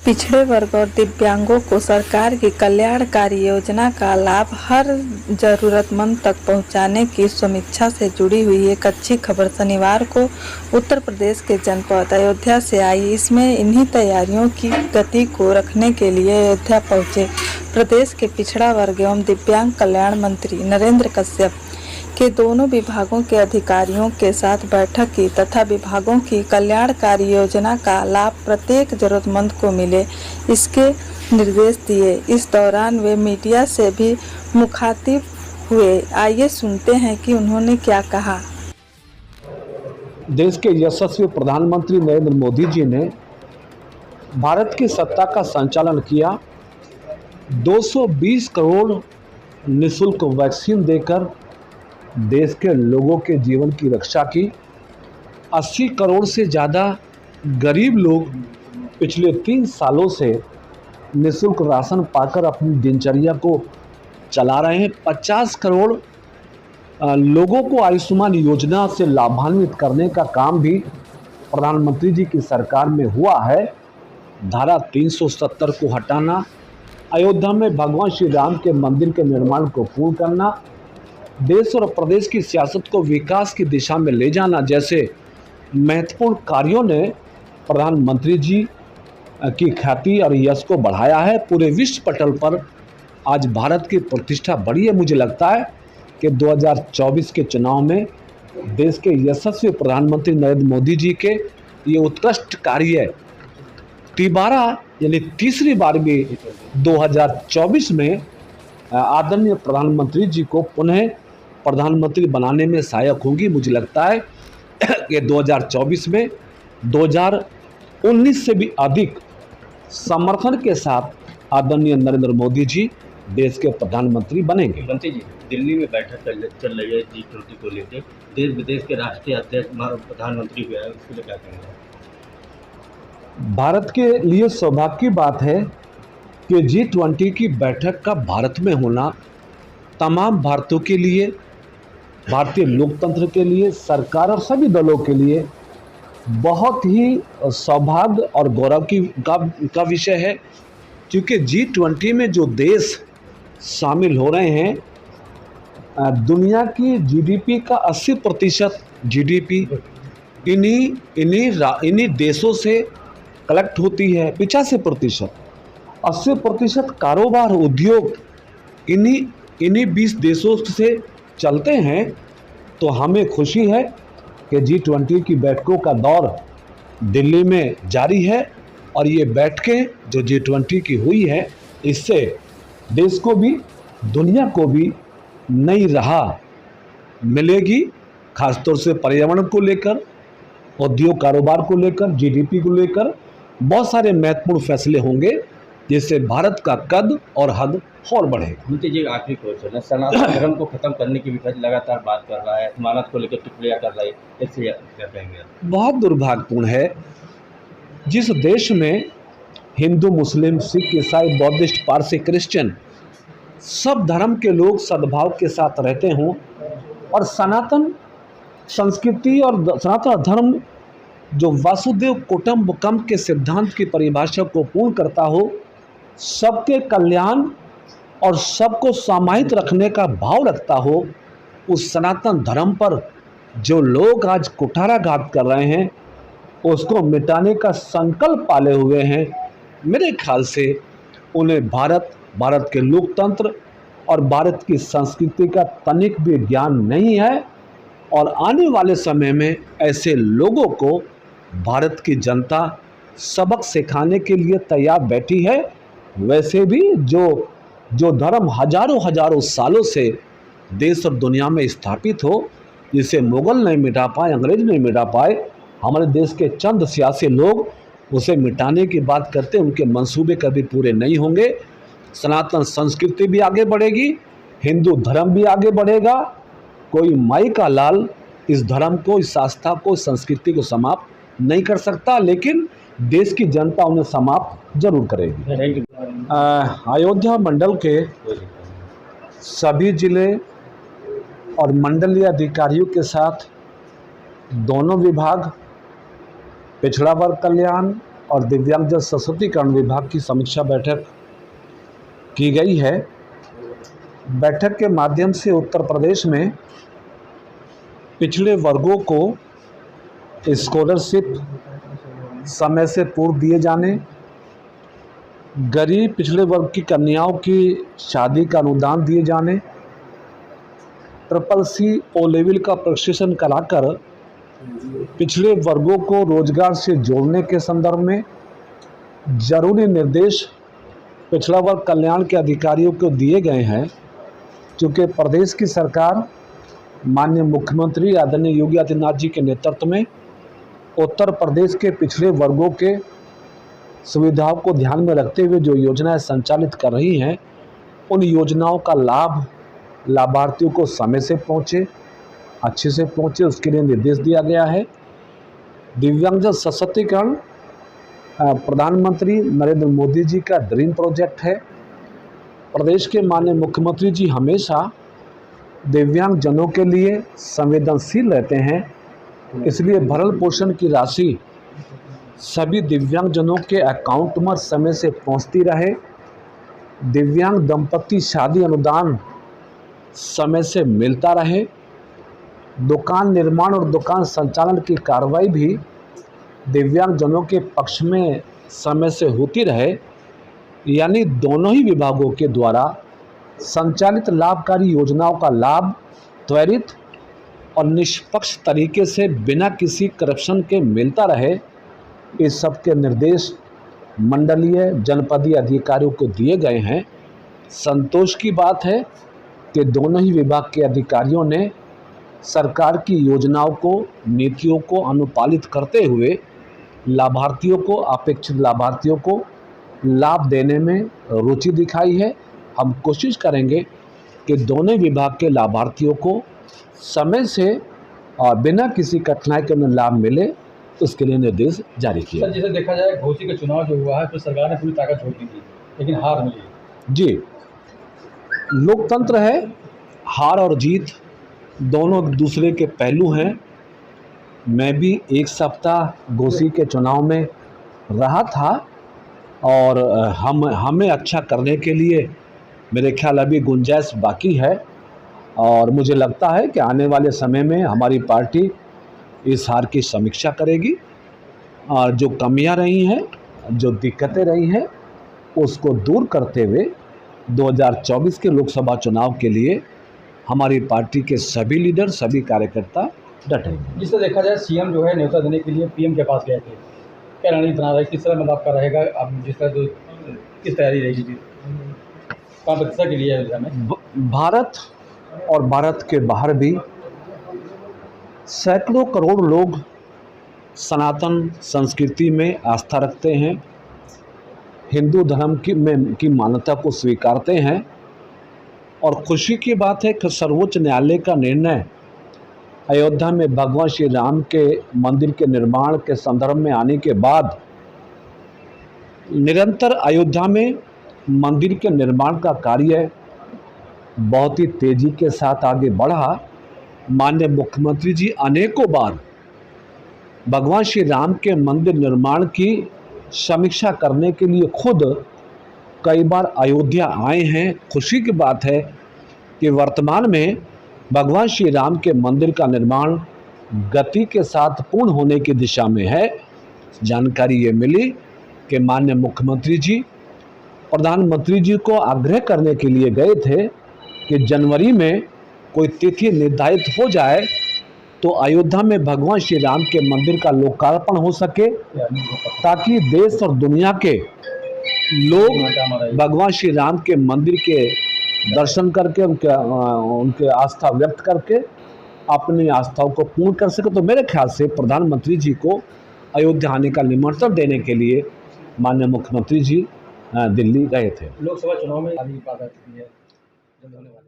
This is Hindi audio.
पिछड़े वर्ग और दिव्यांगों को सरकार की कल्याणकारी योजना का लाभ हर जरूरतमंद तक पहुंचाने की समीक्षा से जुड़ी हुई एक अच्छी खबर शनिवार को उत्तर प्रदेश के जनपद अयोध्या से आई। इसमें इन्हीं तैयारियों की गति को रखने के लिए अयोध्या पहुंचे प्रदेश के पिछड़ा वर्ग एवं दिव्यांग कल्याण मंत्री नरेंद्र कश्यप के दोनों विभागों के अधिकारियों के साथ बैठक की तथा विभागों की कल्याणकारी योजना का लाभ प्रत्येक जरूरतमंद को मिले, इसके निर्देश दिए। इस दौरान वे मीडिया से भी मुखातिब हुए। आइए सुनते हैं कि उन्होंने क्या कहा। देश के यशस्वी प्रधानमंत्री नरेंद्र मोदी जी ने भारत की सत्ता का संचालन किया। 220 करोड़ निःशुल्क वैक्सीन देकर देश के लोगों के जीवन की रक्षा की। 80 करोड़ से ज़्यादा गरीब लोग पिछले 3 सालों से निःशुल्क राशन पाकर अपनी दिनचर्या को चला रहे हैं। 50 करोड़ लोगों को आयुष्मान योजना से लाभान्वित करने का काम भी प्रधानमंत्री जी की सरकार में हुआ है। धारा 370 को हटाना, अयोध्या में भगवान श्री राम के मंदिर के निर्माण को पूर्ण करना, देश और प्रदेश की सियासत को विकास की दिशा में ले जाना जैसे महत्वपूर्ण कार्यों ने प्रधानमंत्री जी की ख्याति और यश को बढ़ाया है। पूरे विश्व पटल पर आज भारत की प्रतिष्ठा बढ़ी है। मुझे लगता है कि 2024 के चुनाव में देश के यशस्वी प्रधानमंत्री नरेंद्र मोदी जी के ये उत्कृष्ट कार्य तिबारा यानी तीसरी बार भी 2024 में आदरणीय प्रधानमंत्री जी को पुनः प्रधानमंत्री बनाने में सहायक होंगी। मुझे लगता है कि 2024 में 2019 से भी अधिक समर्थन के साथ आदरणीय नरेंद्र मोदी जी देश के प्रधानमंत्री बनेंगे। मंत्री जी, दिल्ली में बैठक चल रही है G20 को लेकर, देश विदेश के राष्ट्रीय अध्यक्ष प्रधानमंत्री हुए हैं, उसके लिए क्या कहेंगे? भारत के लिए सौभाग्य की बात है कि G20 की बैठक का भारत में होना तमाम भारतीयों के लिए, भारतीय लोकतंत्र के लिए, सरकार और सभी दलों के लिए बहुत ही सौभाग्य और गौरव का विषय है। क्योंकि G20 में जो देश शामिल हो रहे हैं, दुनिया की जीडीपी का 80% जीडीपी इन्हीं देशों से कलेक्ट होती है। 85%, 80% कारोबार, उद्योग इन्हीं 20 देशों से चलते हैं। तो हमें खुशी है कि G20 की बैठकों का दौर दिल्ली में जारी है और ये बैठकें जो G20 की हुई है, इससे देश को भी, दुनिया को भी नई राह मिलेगी। खासतौर से पर्यावरण को लेकर, उद्योग कारोबार को लेकर, जीडीपी को लेकर बहुत सारे महत्वपूर्ण फैसले होंगे जिससे भारत का कद और हद और बढ़ेगा। मंत्री जी, आखिरी क्वेश्चन है, सनातन धर्म को खत्म करने की विपक्ष लगातार बात कर रहा है, मानस को लेकर टिप्पणियां कर रहा है, इससे क्या कहेंगे? बहुत दुर्भाग्यपूर्ण है जिस देश में हिंदू, मुस्लिम, सिख, ईसाई, बौद्धिस्ट, पारसी, क्रिश्चियन सब धर्म के लोग सद्भाव के साथ रहते हों और सनातन संस्कृति और सनातन धर्म जो वासुदेव कुटुंबकम के सिद्धांत की परिभाषा को पूर्ण करता हो, सबके कल्याण और सबको समाहित रखने का भाव रखता हो, उस सनातन धर्म पर जो लोग आज कुठाराघात कर रहे हैं, उसको मिटाने का संकल्प पाले हुए हैं। मेरे ख्याल से उन्हें भारत के लोकतंत्र और भारत की संस्कृति का तनिक भी ज्ञान नहीं है और आने वाले समय में ऐसे लोगों को भारत की जनता सबक सिखाने के लिए तैयार बैठी है। वैसे भी जो धर्म हजारों सालों से देश और दुनिया में स्थापित हो, जिसे मुगल नहीं मिटा पाए, अंग्रेज नहीं मिटा पाए, हमारे देश के चंद सियासी लोग उसे मिटाने की बात करते, उनके मंसूबे कभी पूरे नहीं होंगे। सनातन संस्कृति भी आगे बढ़ेगी, हिंदू धर्म भी आगे बढ़ेगा। कोई माई का लाल इस धर्म को, इस आस्था को, इस संस्कृति को समाप्त नहीं कर सकता, लेकिन देश की जनता उन्हें समाप्त जरूर करेगी। अयोध्या मंडल के सभी जिले और मंडलीय अधिकारियों के साथ दोनों विभाग, पिछड़ा वर्ग कल्याण, और दिव्यांगजन सशक्तिकरण विभाग की समीक्षा बैठक की गई है। बैठक के माध्यम से उत्तर प्रदेश में पिछड़े वर्गों को स्कॉलरशिप समय से पूर्व दिए जाने, गरीब पिछड़े वर्ग की कन्याओं की शादी का अनुदान दिए जाने, CCC ओ लेवल का प्रशिक्षण कराकर पिछड़े वर्गों को रोजगार से जोड़ने के संदर्भ में जरूरी निर्देश पिछड़ा वर्ग कल्याण के अधिकारियों को दिए गए हैं। क्योंकि प्रदेश की सरकार माननीय मुख्यमंत्री आदरणीय योगी आदित्यनाथ जी के नेतृत्व में उत्तर प्रदेश के पिछड़े वर्गों के सुविधाओं को ध्यान में रखते हुए जो योजनाएं संचालित कर रही हैं, उन योजनाओं का लाभ लाभार्थियों को समय से पहुँचे, अच्छे से पहुँचे, उसके लिए निर्देश दिया गया है। दिव्यांगजन सशक्तिकरण प्रधानमंत्री नरेंद्र मोदी जी का ड्रीम प्रोजेक्ट है। प्रदेश के माननीय मुख्यमंत्री जी हमेशा दिव्यांगजनों के लिए संवेदनशील रहते हैं, इसलिए भरण पोषण की राशि सभी दिव्यांगजनों के अकाउंट में समय से पहुंचती रहे, दिव्यांग दंपति शादी अनुदान समय से मिलता रहे, दुकान निर्माण और दुकान संचालन की कार्रवाई भी दिव्यांगजनों के पक्ष में समय से होती रहे। यानी दोनों ही विभागों के द्वारा संचालित लाभकारी योजनाओं का लाभ त्वरित और निष्पक्ष तरीके से बिना किसी करप्शन के मिलता रहे, इस सब के निर्देश मंडलीय जनपदीय अधिकारियों को दिए गए हैं। संतोष की बात है कि दोनों ही विभाग के अधिकारियों ने सरकार की योजनाओं को, नीतियों को अनुपालित करते हुए लाभार्थियों को, अपेक्षित लाभार्थियों को लाभ देने में रुचि दिखाई है। हम कोशिश करेंगे कि दोनों विभाग के लाभार्थियों को समय से और बिना किसी कठिनाई के उन्हें लाभ मिले, उसके लिए निर्देश जारी किया। सर, जैसे देखा जाए घोसी का चुनाव जो हुआ है तो सरकार ने पूरी ताकत झोंक दी थी, लेकिन हार मिली। जी, लोकतंत्र है, हार और जीत दोनों दूसरे के पहलू हैं। मैं भी एक सप्ताह घोसी के चुनाव में रहा था और हमें अच्छा करने के लिए मेरे ख्याल अभी गुंजाइश बाकी है, और मुझे लगता है कि आने वाले समय में हमारी पार्टी इस हार की समीक्षा करेगी और जो कमियां रही हैं, जो दिक्कतें रही हैं, उसको दूर करते हुए 2024 के लोकसभा चुनाव के लिए हमारी पार्टी के सभी लीडर, सभी कार्यकर्ता डटेंगे। जिससे देखा जाए सीएम जो है न्योता देने के लिए पीएम के पास गए थे, क्या रणनीति बना रहे, किस तरह मतलब आपका रहेगा, आप जिस तरह किस तैयारी रहेगी जी कहाँ प्रतिष्ठा के लिए में? भारत और भारत के बाहर भी सैकड़ों करोड़ लोग सनातन संस्कृति में आस्था रखते हैं, हिंदू धर्म की मान्यता को स्वीकारते हैं। और खुशी की बात है कि सर्वोच्च न्यायालय का निर्णय अयोध्या में भगवान श्री राम के मंदिर के निर्माण के संदर्भ में आने के बाद निरंतर अयोध्या में मंदिर के निर्माण का कार्य बहुत ही तेजी के साथ आगे बढ़ा। माननीय मुख्यमंत्री जी अनेकों बार भगवान श्री राम के मंदिर निर्माण की समीक्षा करने के लिए खुद कई बार अयोध्या आए हैं। खुशी की बात है कि वर्तमान में भगवान श्री राम के मंदिर का निर्माण गति के साथ पूर्ण होने की दिशा में है। जानकारी ये मिली कि माननीय मुख्यमंत्री जी प्रधानमंत्री जी को आग्रह करने के लिए गए थे कि जनवरी में कोई तिथि निर्धारित हो जाए तो अयोध्या में भगवान श्री राम के मंदिर का लोकार्पण हो सके, ताकि देश और दुनिया के लोग भगवान श्री राम के मंदिर के दर्शन करके उनके आस्था व्यक्त करके अपनी आस्थाओं को पूर्ण कर सके। तो मेरे ख्याल से प्रधानमंत्री जी को अयोध्या आने का निमंत्रण देने के लिए माननीय मुख्यमंत्री जी दिल्ली गए थे। लोकसभा चुनाव में जल्द होने वाले